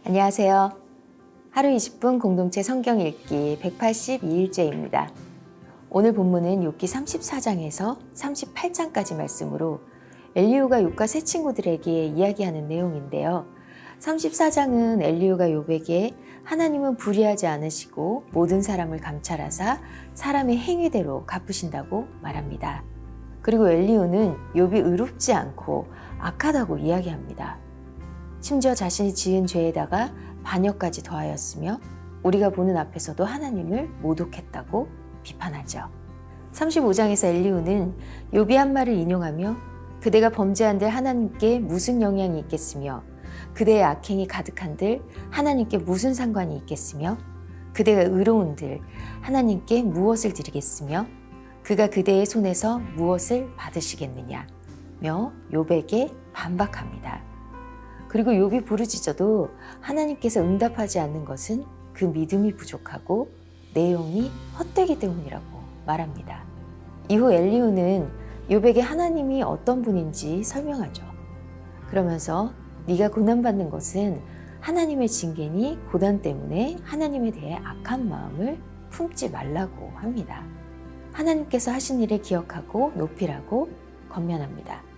안녕하세요. 하루 20분 공동체 성경 읽기 182일째입니다. 오늘 본문은 욥기 34장에서 38장까지 말씀으로 엘리후가 욥과 세 친구들에게 이야기하는 내용인데요. 34장은 엘리후가 욥에게 하나님은 불의하지 않으시고 모든 사람을 감찰하사 사람의 행위대로 갚으신다고 말합니다. 그리고 엘리후는 욥이 의롭지 않고 악하다고 이야기합니다. 심지어 자신이 지은 죄에다가 반역까지 더하였으며 우리가 보는 앞에서도 하나님을 모독했다고 비판하죠. 35장에서 엘리후는 욥이 한 말을 인용하며 그대가 범죄한들 하나님께 무슨 영향이 있겠으며 그대의 악행이 가득한들 하나님께 무슨 상관이 있겠으며 그대가 의로운들 하나님께 무엇을 드리겠으며 그가 그대의 손에서 무엇을 받으시겠느냐며 욥에게 반박합니다. 그리고 욥이 부르짖어도 하나님께서 응답하지 않는 것은 그 믿음이 부족하고 내용이 헛되기 때문이라고 말합니다. 이후 엘리후는 욥에게 하나님이 어떤 분인지 설명하죠. 그러면서 네가 고난받는 것은 하나님의 징계니 고난 때문에 하나님에 대해 악한 마음을 품지 말라고 합니다. 하나님께서 하신 일을 기억하고 높이라고 권면합니다.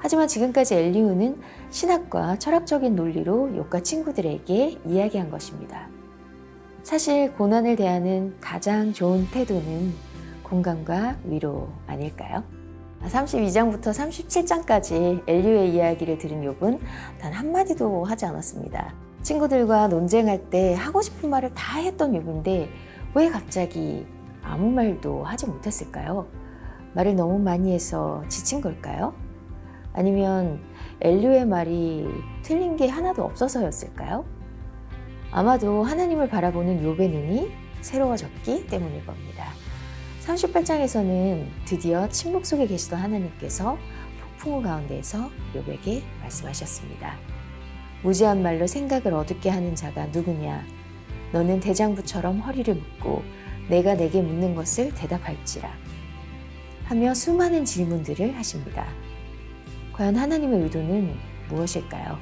하지만 지금까지 엘리후는 신학과 철학적인 논리로 욥과 친구들에게 이야기한 것입니다. 사실 고난을 대하는 가장 좋은 태도는 공감과 위로 아닐까요? 32장부터 37장까지 엘리후의 이야기를 들은 욥은 단 한마디도 하지 않았습니다. 친구들과 논쟁할 때 하고 싶은 말을 다 했던 욥인데 왜 갑자기 아무 말도 하지 못했을까요? 말을 너무 많이 해서 지친 걸까요? 아니면 엘리후의 말이 틀린 게 하나도 없어서였을까요? 아마도 하나님을 바라보는 욥의 눈이 새로워졌기 때문일 겁니다. 38장에서는 드디어 침묵 속에 계시던 하나님께서 폭풍우 가운데에서 욥에게 말씀하셨습니다. 무지한 말로 생각을 어둡게 하는 자가 누구냐? 너는 대장부처럼 허리를 묶고 내가 내게 묻는 것을 대답할지라 하며 수많은 질문들을 하십니다. 과연 하나님의 의도는 무엇일까요?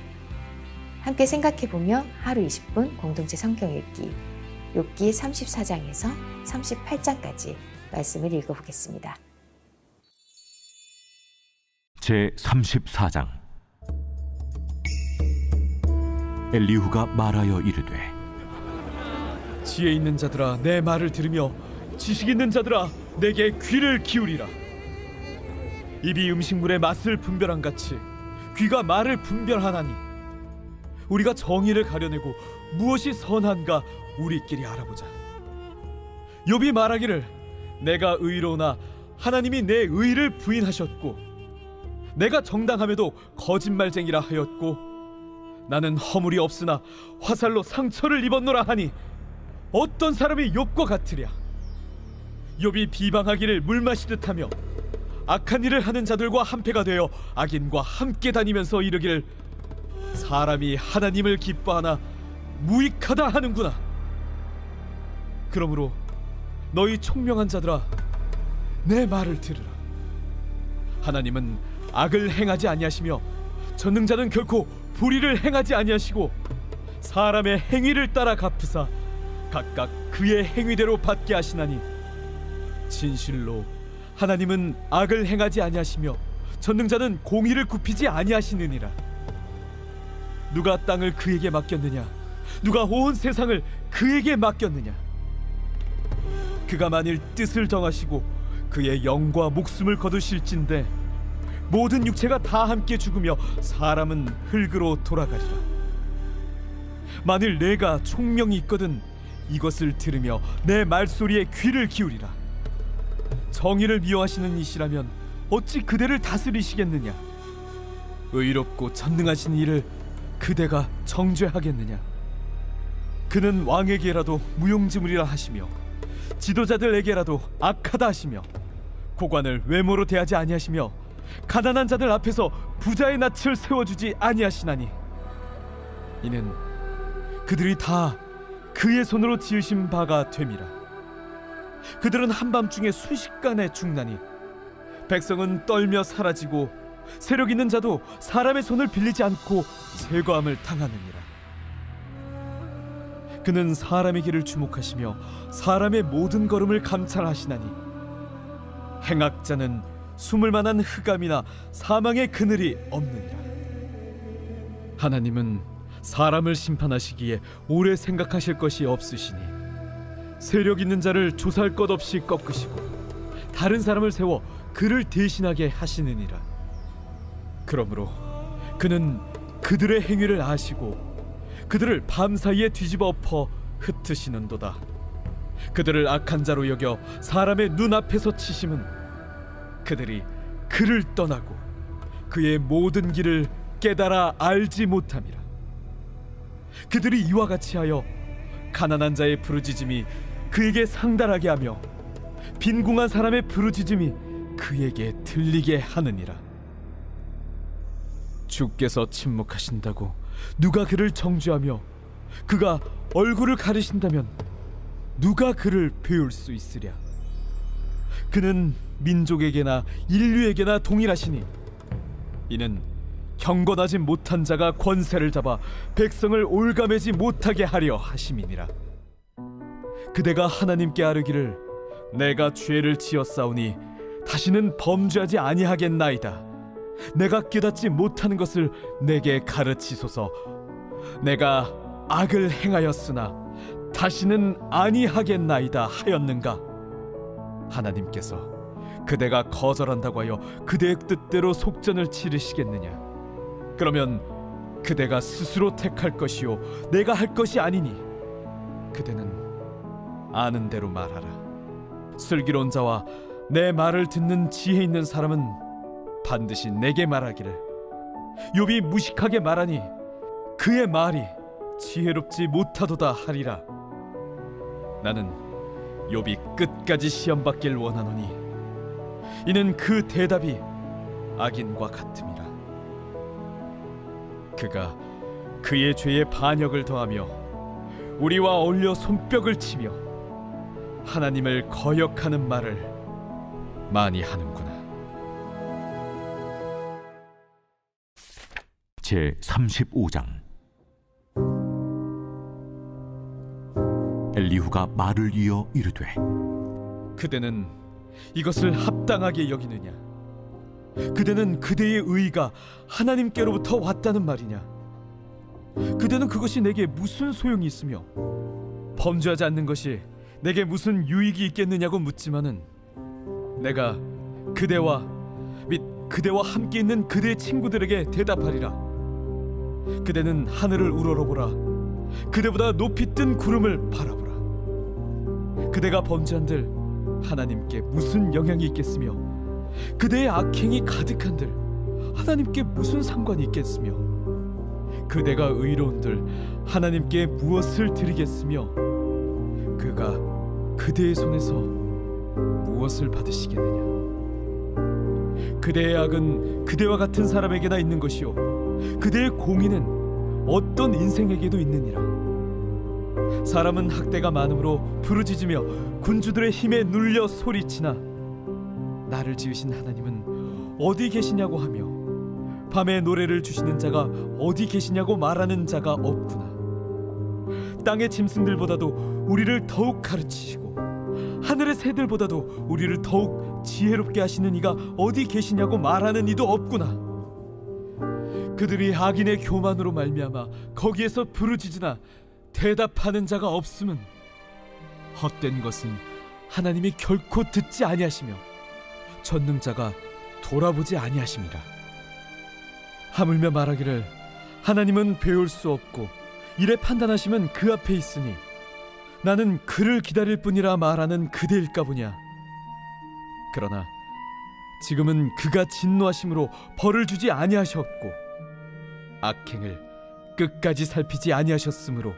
함께 생각해보며 하루 20분 공동체 성경 읽기 욥기 34장에서 38장까지 말씀을 읽어보겠습니다. 제34장 엘리후가 말하여 이르되 지혜 있는 자들아 내 말을 들으며 지식 있는 자들아 내게 귀를 기울이라. 입이 음식물의 맛을 분별한 같이 귀가 말을 분별하나니 우리가 정의를 가려내고 무엇이 선한가 우리끼리 알아보자. 욥이 말하기를 내가 의로우나 하나님이 내 의를 부인하셨고 내가 정당함에도 거짓말쟁이라 하였고 나는 허물이 없으나 화살로 상처를 입었노라 하니 어떤 사람이 욥과 같으랴. 욥이 비방하기를 물 마시듯 하며 악한 일을 하는 자들과 한패가 되어 악인과 함께 다니면서 이르기를 사람이 하나님을 기뻐하나 무익하다 하는구나. 그러므로 너희 총명한 자들아 내 말을 들으라. 하나님은 악을 행하지 아니하시며 전능자는 결코 불의를 행하지 아니하시고 사람의 행위를 따라 갚으사 각각 그의 행위대로 받게 하시나니 진실로 하나님은 악을 행하지 아니하시며 전능자는 공의를 굽히지 아니하시느니라. 누가 땅을 그에게 맡겼느냐? 누가 온 세상을 그에게 맡겼느냐? 그가 만일 뜻을 정하시고 그의 영과 목숨을 거두실진데 모든 육체가 다 함께 죽으며 사람은 흙으로 돌아가리라. 만일 내가 총명이 있거든 이것을 들으며 내 말소리에 귀를 기울이라. 정의를 미워하시는 이시라면 어찌 그대를 다스리시겠느냐? 의롭고 전능하신 이를 그대가 정죄하겠느냐? 그는 왕에게라도 무용지물이라 하시며 지도자들에게라도 악하다 하시며 고관을 외모로 대하지 아니하시며 가난한 자들 앞에서 부자의 낯을 세워주지 아니하시나니 이는 그들이 다 그의 손으로 지으신 바가 됨이라. 그들은 한밤중에 순식간에 죽나니 백성은 떨며 사라지고 세력 있는 자도 사람의 손을 빌리지 않고 제거함을 당하느니라. 그는 사람의 길을 주목하시며 사람의 모든 걸음을 감찰하시나니 행악자는 숨을 만한 흑암이나 사망의 그늘이 없느니라. 하나님은 사람을 심판하시기에 오래 생각하실 것이 없으시니 세력 있는 자를 조사할 것 없이 꺾으시고 다른 사람을 세워 그를 대신하게 하시느니라. 그러므로 그는 그들의 행위를 아시고 그들을 밤사이에 뒤집어 엎어 흩으시는도다. 그들을 악한 자로 여겨 사람의 눈앞에서 치심은 그들이 그를 떠나고 그의 모든 길을 깨달아 알지 못함이라. 그들이 이와 같이 하여 가난한 자의 부르짖음이 그에게 상달하게 하며 빈궁한 사람의 부르짖음이 그에게 들리게 하느니라. 주께서 침묵하신다고 누가 그를 정죄하며 그가 얼굴을 가리신다면 누가 그를 배울 수 있으랴. 그는 민족에게나 인류에게나 동일하시니 이는 경건하지 못한 자가 권세를 잡아 백성을 올가매지 못하게 하려 하심이니라. 그대가 하나님께 아뢰기를 내가 죄를 지었사오니 다시는 범죄하지 아니하겠나이다. 내가 깨닫지 못하는 것을 내게 가르치소서. 내가 악을 행하였으나 다시는 아니하겠나이다 하였는가? 하나님께서 그대가 거절한다고 하여 그대의 뜻대로 속전을 치르시겠느냐? 그러면 그대가 스스로 택할 것이요 내가 할 것이 아니니 그대는 아는 대로 말하라. 슬기로운 자와 내 말을 듣는 지혜 있는 사람은 반드시 내게 말하기를 욥이 무식하게 말하니 그의 말이 지혜롭지 못하도다 하리라. 나는 욥이 끝까지 시험받길 원하노니 이는 그 대답이 악인과 같음이라. 그가 그의 죄에 반역을 더하며 우리와 어울려 손뼉을 치며 하나님을 거역하는 말을 많이 하는구나. 제 35장. 엘리후가 말을 이어 이르되 그대는 이것을 합당하게 여기느냐? 그대는 그대의 의가 하나님께로부터 왔다는 말이냐? 그대는 그것이 내게 무슨 소용이 있으며 범죄하지 않는 것이 내게 무슨 유익이 있겠느냐고 묻지만은 내가 그대와 및 그대와 함께 있는 그대의 친구들에게 대답하리라. 그대는 하늘을 우러러보라. 그대보다 높이 뜬 구름을 바라보라. 그대가 범죄한들 하나님께 무슨 영향이 있겠으며 그대의 악행이 가득한들 하나님께 무슨 상관이 있겠으며 그대가 의로운들 하나님께 무엇을 드리겠으며 그가 그대의 손에서 무엇을 받으시겠느냐? 그대의 악은 그대와 같은 사람에게나 있는 것이요 그대의 공의는 어떤 인생에게도 있느니라. 사람은 학대가 많으므로 부르짖으며 군주들의 힘에 눌려 소리치나 나를 지으신 하나님은 어디 계시냐고 하며 밤에 노래를 주시는 자가 어디 계시냐고 말하는 자가 없구나. 땅의 짐승들보다도 우리를 더욱 가르치시고 하늘의 새들보다도 우리를 더욱 지혜롭게 하시는 이가 어디 계시냐고 말하는 이도 없구나. 그들이 악인의 교만으로 말미암아 거기에서 부르짖으나 대답하는 자가 없음은 헛된 것은 하나님이 결코 듣지 아니하시며 전능자가 돌아보지 아니하심이라. 하물며 말하기를 하나님은 배울 수 없고 이래 판단하시면 그 앞에 있으니 나는 그를 기다릴 뿐이라 말하는 그대일까 보냐. 그러나 지금은 그가 진노하심으로 벌을 주지 아니하셨고 악행을 끝까지 살피지 아니하셨으므로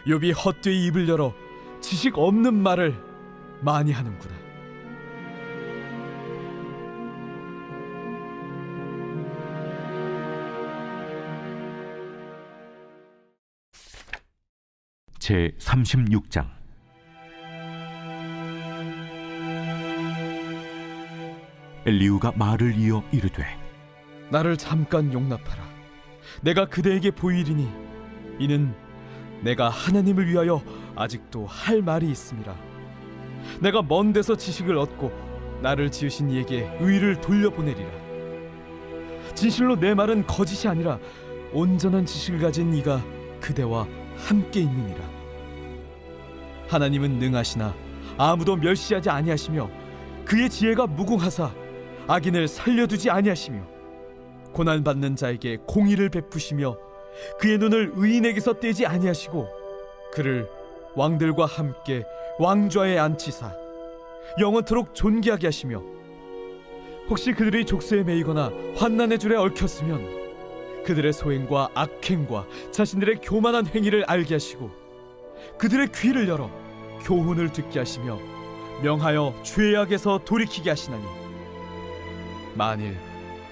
욥이 헛되이 입을 열어 지식 없는 말을 많이 하는구나. 제 36장. 엘리후가 말을 이어 이르되 나를 잠깐 용납하라. 내가 그대에게 보이리니 이는 내가 하나님을 위하여 아직도 할 말이 있음이라. 내가 먼 데서 지식을 얻고 나를 지으신 이에게 의를 돌려보내리라. 진실로 내 말은 거짓이 아니라 온전한 지식을 가진 이가 그대와 함께 있느니라. 하나님은 능하시나 아무도 멸시하지 아니하시며 그의 지혜가 무궁하사 악인을 살려두지 아니하시며 고난받는 자에게 공의를 베푸시며 그의 눈을 의인에게서 떼지 아니하시고 그를 왕들과 함께 왕좌에 앉히사 영원토록 존귀하게 하시며 혹시 그들이 족쇄에 매이거나 환난의 줄에 얽혔으면 그들의 소행과 악행과 자신들의 교만한 행위를 알게 하시고 그들의 귀를 열어 교훈을 듣게 하시며 명하여 죄악에서 돌이키게 하시나니 만일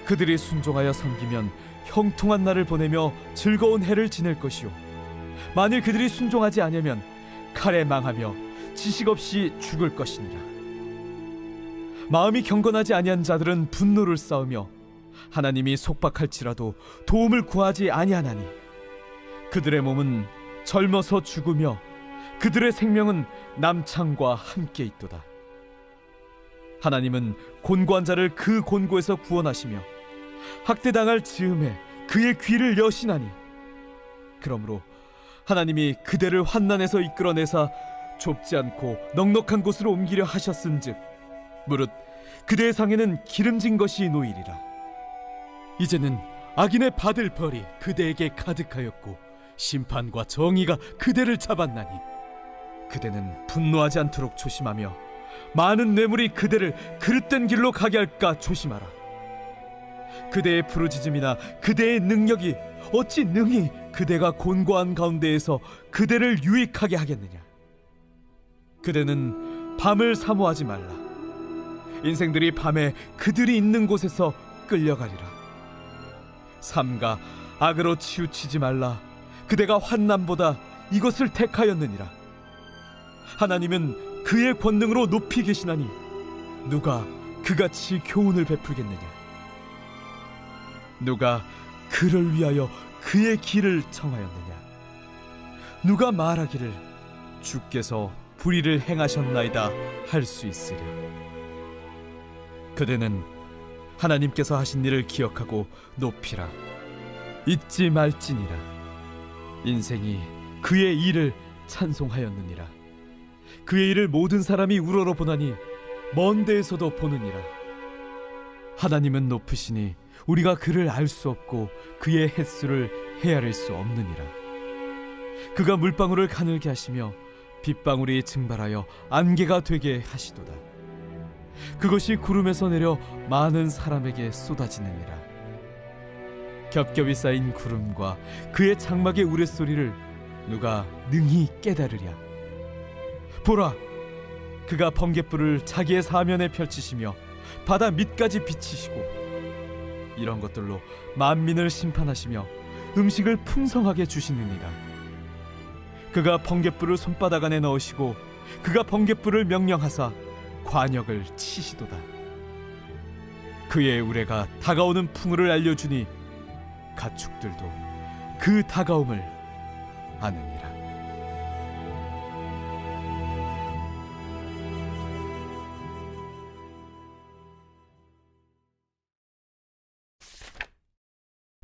그들이 순종하여 섬기면 형통한 날을 보내며 즐거운 해를 지낼 것이요 만일 그들이 순종하지 아니하면 칼에 망하며 지식 없이 죽을 것이니라. 마음이 경건하지 아니한 자들은 분노를 쌓으며 하나님이 속박할지라도 도움을 구하지 아니하나니 그들의 몸은 젊어서 죽으며 그들의 생명은 남창과 함께 있도다. 하나님은 곤고한 자를 그 곤고에서 구원하시며 학대당할 즈음에 그의 귀를 여시나니 그러므로 하나님이 그대를 환난에서 이끌어내사 좁지 않고 넉넉한 곳으로 옮기려 하셨은즉 무릇 그대의 상에는 기름진 것이 놓이리라. 이제는 악인의 받을 벌이 그대에게 가득하였고 심판과 정의가 그대를 잡았나니 그대는 분노하지 않도록 조심하며 많은 뇌물이 그대를 그릇된 길로 가게 할까 조심하라. 그대의 부르짖음이나 그대의 능력이 어찌 능히 그대가 곤고한 가운데에서 그대를 유익하게 하겠느냐. 그대는 밤을 사모하지 말라. 인생들이 밤에 그들이 있는 곳에서 끌려가리라. 삼가 악으로 치우치지 말라. 그대가 환난보다 이것을 택하였느니라. 하나님은 그의 권능으로 높이 계시나니 누가 그같이 교훈을 베풀겠느냐. 누가 그를 위하여 그의 길을 청하였느냐. 누가 말하기를 주께서 불의를 행하셨나이다 할 수 있으랴. 그대는 하나님께서 하신 일을 기억하고 높이라. 잊지 말지니라. 인생이 그의 일을 찬송하였느니라. 그의 일을 모든 사람이 우러러 보나니 먼 데에서도 보느니라. 하나님은 높으시니 우리가 그를 알 수 없고 그의 횟수를 헤아릴 수 없느니라. 그가 물방울을 가늘게 하시며 빗방울이 증발하여 안개가 되게 하시도다. 그것이 구름에서 내려 많은 사람에게 쏟아지느니라. 겹겹이 쌓인 구름과 그의 장막의 우레소리를 누가 능히 깨달으랴. 보라, 그가 번갯불을 자기의 사면에 펼치시며 바다 밑까지 비치시고 이런 것들로 만민을 심판하시며 음식을 풍성하게 주시느니라. 그가 번갯불을 손바닥 안에 넣으시고 그가 번갯불을 명령하사 관역을 치시도다. 그의 우레가 다가오는 풍우를 알려주니 가축들도 그 다가옴을 아느니라.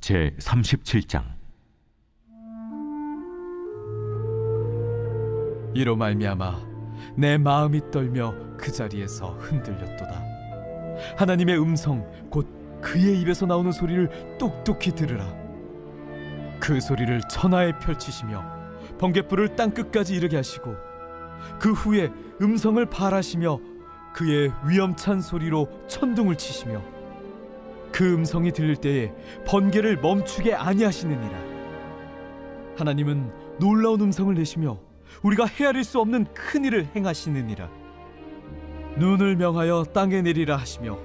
제 37장. 이로 말미암아 내 마음이 떨며 그 자리에서 흔들렸도다. 하나님의 음성 곧 그의 입에서 나오는 소리를 똑똑히 들으라. 그 소리를 천하에 펼치시며 번갯불을 땅끝까지 이르게 하시고 그 후에 음성을 발하시며 그의 위엄찬 소리로 천둥을 치시며 그 음성이 들릴 때에 번개를 멈추게 아니하시느니라. 하나님은 놀라운 음성을 내시며 우리가 헤아릴 수 없는 큰 일을 행하시느니라. 눈을 명하여 땅에 내리라 하시며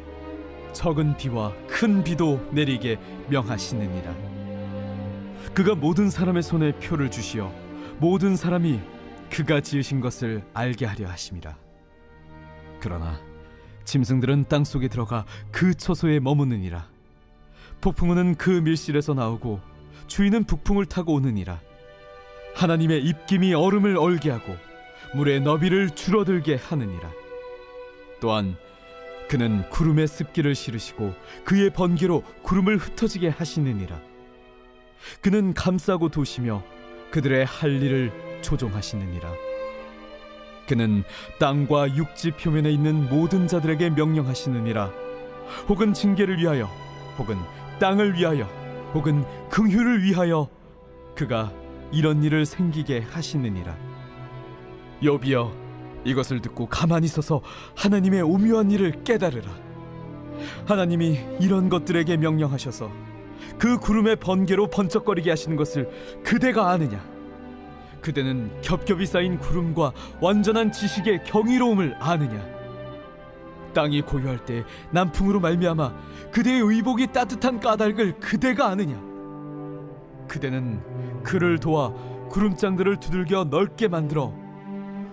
적은 비와 큰 비도 내리게 명하시느니라. 그가 모든 사람의 손에 표를 주시어 모든 사람이 그가 지으신 것을 알게 하려 하심이라. 그러나 짐승들은 땅속에 들어가 그 처소에 머무느니라. 폭풍우는 그 밀실에서 나오고 주인은 북풍을 타고 오느니라. 하나님의 입김이 얼음을 얼게 하고 물의 너비를 줄어들게 하느니라. 또한 그는 구름의 습기를 실으시고 그의 번개로 구름을 흩어지게 하시느니라. 그는 감싸고 도시며 그들의 할 일을 조종하시느니라. 그는 땅과 육지 표면에 있는 모든 자들에게 명령하시느니라. 혹은 징계를 위하여, 혹은 땅을 위하여, 혹은 긍휼을 위하여 그가 이런 일을 생기게 하시느니라. 욥이여, 이것을 듣고 가만히 서서 하나님의 오묘한 일을 깨달으라. 하나님이 이런 것들에게 명령하셔서 그 구름의 번개로 번쩍거리게 하시는 것을 그대가 아느냐? 그대는 겹겹이 쌓인 구름과 완전한 지식의 경이로움을 아느냐? 땅이 고요할 때 남풍으로 말미암아 그대의 의복이 따뜻한 까닭을 그대가 아느냐? 그대는 그를 도와 구름장들을 두들겨 넓게 만들어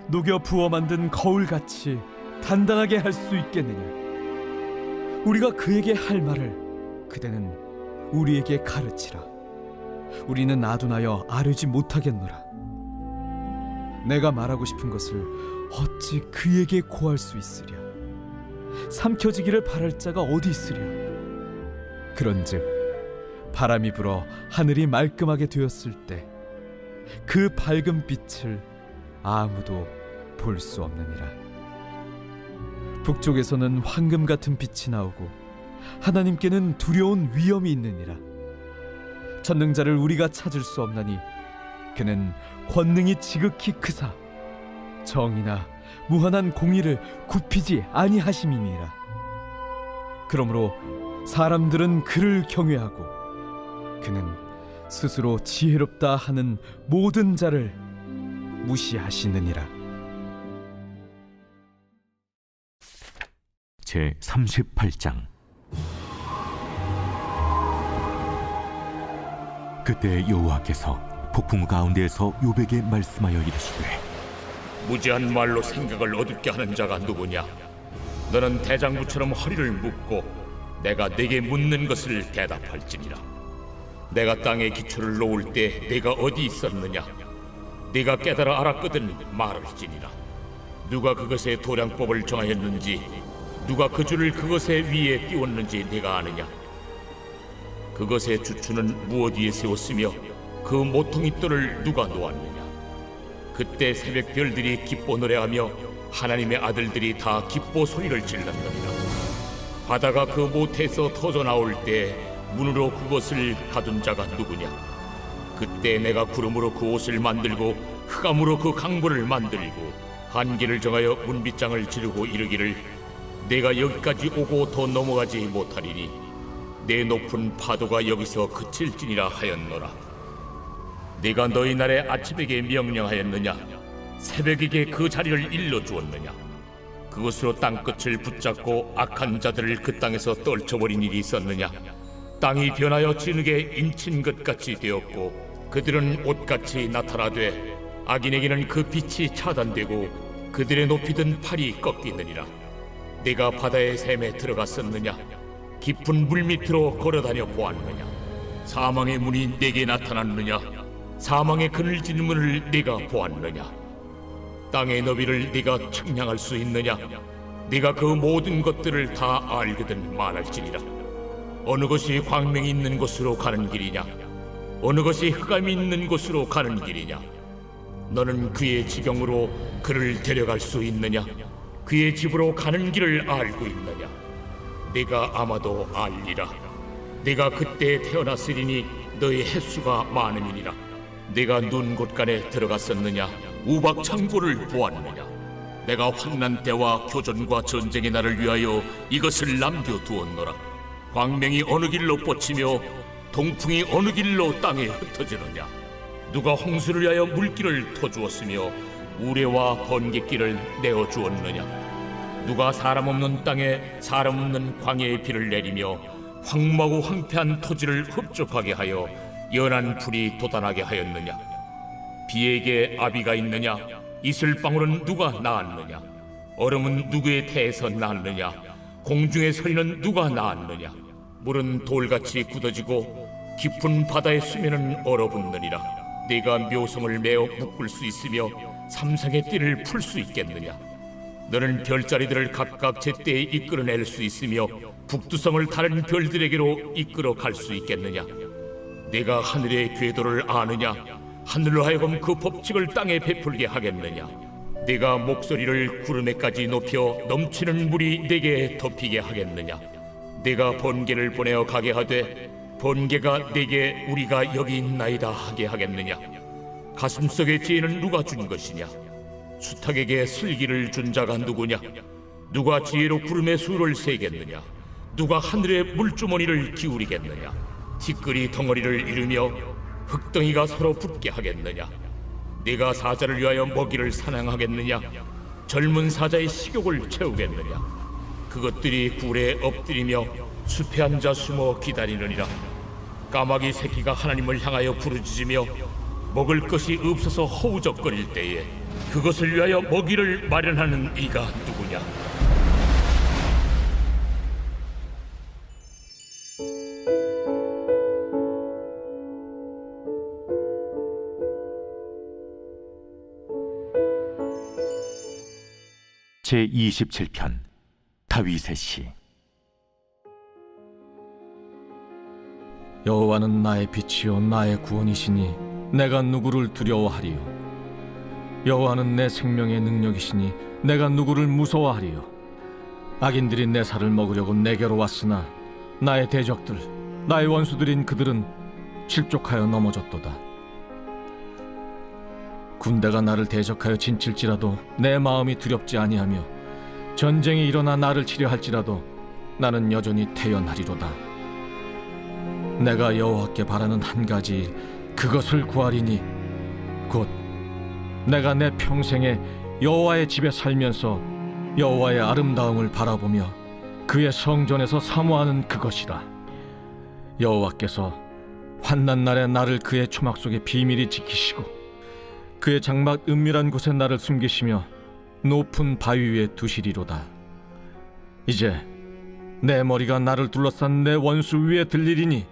녹여 부어 만든 거울같이 단단하게 할 수 있겠느냐? 우리가 그에게 할 말을 그대는 우리에게 가르치라. 우리는 아둔하여 아뢰지 못하겠노라. 내가 말하고 싶은 것을 어찌 그에게 고할 수 있으랴? 삼켜지기를 바랄 자가 어디 있으랴? 그런즉 바람이 불어 하늘이 말끔하게 되었을 때 그 밝은 빛을 아무도 볼 수 없느니라. 북쪽에서는 황금 같은 빛이 나오고 하나님께는 두려운 위엄이 있느니라. 전능자를 우리가 찾을 수 없나니 그는 권능이 지극히 크사 정의나 무한한 공의를 굽히지 아니하심이니라. 그러므로 사람들은 그를 경외하고 그는 스스로 지혜롭다 하는 모든 자를 무시하시느니라. 제 38장. 그때 여호와께서 폭풍 가운데에서 욥에게 말씀하여 이르시되, 무지한 말로 생각을 어둡게 하는 자가 누구냐? 너는 대장부처럼 허리를 묶고 내가 네게 묻는 것을 대답할지니라. 내가 땅에 기초를 놓을 때 네가 어디 있었느냐? 네가 깨달아 알았거든 말할지니라. 누가 그것의 도량법을 정하였는지, 누가 그 줄을 그것의 위에 띄웠는지 네가 아느냐? 그것의 주추는 무엇 위에 세웠으며 그 모퉁이 돌을 누가 놓았느냐? 그때 새벽 별들이 기뻐 노래하며 하나님의 아들들이 다 기뻐 소리를 질렀느니라. 바다가 그 모태에서 터져 나올 때 문으로 그것을 가둔 자가 누구냐? 그때 내가 구름으로 그 옷을 만들고 흑암으로 그 강보를 만들고 한계를 정하여 문빗장을 지르고 이르기를 내가 여기까지 오고 더 넘어가지 못하리니 내 높은 파도가 여기서 그칠지니라 하였노라. 네가 너희 날에 아침에게 명령하였느냐? 새벽에게 그 자리를 일러주었느냐? 그것으로 땅끝을 붙잡고 악한 자들을 그 땅에서 떨쳐버린 일이 있었느냐? 땅이 변하여 진흙에 인친 것 같이 되었고 그들은 옷같이 나타나되 악인에게는 그 빛이 차단되고 그들의 높이 든 팔이 꺾이느니라. 네가 바다의 샘에 들어갔었느냐? 깊은 물 밑으로 걸어다녀 보았느냐? 사망의 문이 네게 나타났느냐? 사망의 그늘진 문을 네가 보았느냐? 땅의 너비를 네가 측량할 수 있느냐? 네가 그 모든 것들을 다 알거든 말할지니라. 어느 것이 광명이 있는 곳으로 가는 길이냐? 어느 것이 흑암이 있는 곳으로 가는 길이냐? 너는 그의 지경으로 그를 데려갈 수 있느냐? 그의 집으로 가는 길을 알고 있느냐? 네가 아마도 알리라. 네가 그때 태어났으리니 너의 횟수가 많음이니라. 네가 눈 곳간에 들어갔었느냐? 우박 창고를 보았느냐? 내가 환난 때와 교전과 전쟁의 날을 위하여 이것을 남겨두었노라. 광명이 어느 길로 뻗치며 동풍이 어느 길로 땅에 흩어지느냐? 누가 홍수를 위하여 물길을 터주었으며 우레와 번갯길을 내어주었느냐? 누가 사람 없는 땅에 사람 없는 광야의 비를 내리며 황무하고 황폐한 토지를 흡족하게 하여 연한 풀이 돋아나게 하였느냐? 비에게 아비가 있느냐? 이슬방울은 누가 낳았느냐? 얼음은 누구의 태에서 낳았느냐? 공중의 서리는 누가 낳았느냐? 물은 돌같이 굳어지고 깊은 바다의 수면은 얼어붙느니라. 네가 묘성을 메어 묶을 수 있으며 삼성의 띠를 풀 수 있겠느냐? 너는 별자리들을 각각 제때에 이끌어낼 수 있으며 북두성을 다른 별들에게로 이끌어 갈 수 있겠느냐? 네가 하늘의 궤도를 아느냐? 하늘로 하여금 그 법칙을 땅에 베풀게 하겠느냐? 네가 목소리를 구름에까지 높여 넘치는 물이 네게 덮이게 하겠느냐? 네가 번개를 보내어 가게 하되 번개가 네게 우리가 여기 있나이다 하게 하겠느냐? 가슴속의 지혜는 누가 준 것이냐? 수탉에게 슬기를 준 자가 누구냐? 누가 지혜로 구름의 수를 세겠느냐? 누가 하늘의 물주머니를 기울이겠느냐? 티끌이 덩어리를 이루며 흙덩이가 서로 붙게 하겠느냐? 네가 사자를 위하여 먹이를 사냥하겠느냐? 젊은 사자의 식욕을 채우겠느냐? 그것들이 굴에 엎드리며 숲에 앉아 숨어 기다리느니라. 까마귀 새끼가 하나님을 향하여 부르짖으며 먹을 것이 없어서 허우적거릴 때에 그것을 위하여 먹이를 마련하는 이가 누구냐? 제27편 다윗의 시. 여호와는 나의 빛이요 나의 구원이시니 내가 누구를 두려워하리요? 여호와는 내 생명의 능력이시니 내가 누구를 무서워하리요? 악인들이 내 살을 먹으려고 내게로 왔으나 나의 대적들, 나의 원수들인 그들은 실족하여 넘어졌도다. 군대가 나를 대적하여 진칠지라도 내 마음이 두렵지 아니하며 전쟁이 일어나 나를 치려할지라도 나는 여전히 태연하리로다. 내가 여호와께 바라는 한 가지 그것을 구하리니 곧 내가 내 평생에 여호와의 집에 살면서 여호와의 아름다움을 바라보며 그의 성전에서 사모하는 그것이라. 여호와께서 환난 날에 나를 그의 초막 속에 비밀히 지키시고 그의 장막 은밀한 곳에 나를 숨기시며 높은 바위 위에 두시리로다. 이제 내 머리가 나를 둘러싼 내 원수 위에 들리리니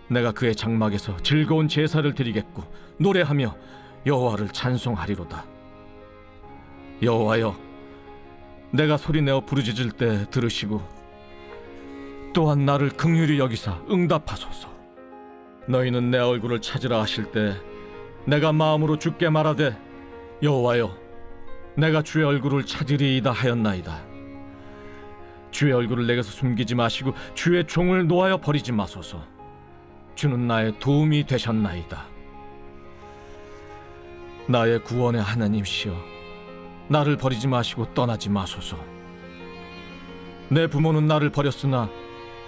내가 그의 장막에서 즐거운 제사를 드리겠고 노래하며 여호와를 찬송하리로다. 여호와여, 내가 소리내어 부르짖을 때 들으시고 또한 나를 긍휼히 여기사 응답하소서. 너희는 내 얼굴을 찾으라 하실 때 내가 마음으로 주께 말하되 여호와여, 내가 주의 얼굴을 찾으리이다 하였나이다. 주의 얼굴을 내게서 숨기지 마시고 주의 종을 놓아여 버리지 마소서. 주는 나의 도움이 되셨나이다. 나의 구원의 하나님시여, 나를 버리지 마시고 떠나지 마소서. 내 부모는 나를 버렸으나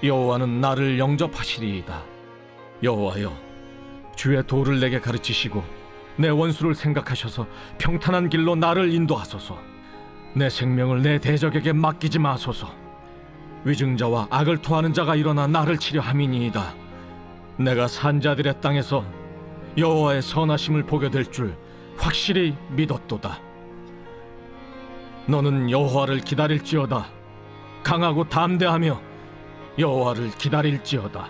여호와는 나를 영접하시리이다. 여호와여, 주의 도를 내게 가르치시고 내 원수를 생각하셔서 평탄한 길로 나를 인도하소서. 내 생명을 내 대적에게 맡기지 마소서. 위증자와 악을 토하는 자가 일어나 나를 치려 함이니이다. 내가 산자들의 땅에서 여호와의 선하심을 보게 될 줄 확실히 믿었도다. 너는 여호와를 기다릴지어다. 강하고 담대하며 여호와를 기다릴지어다.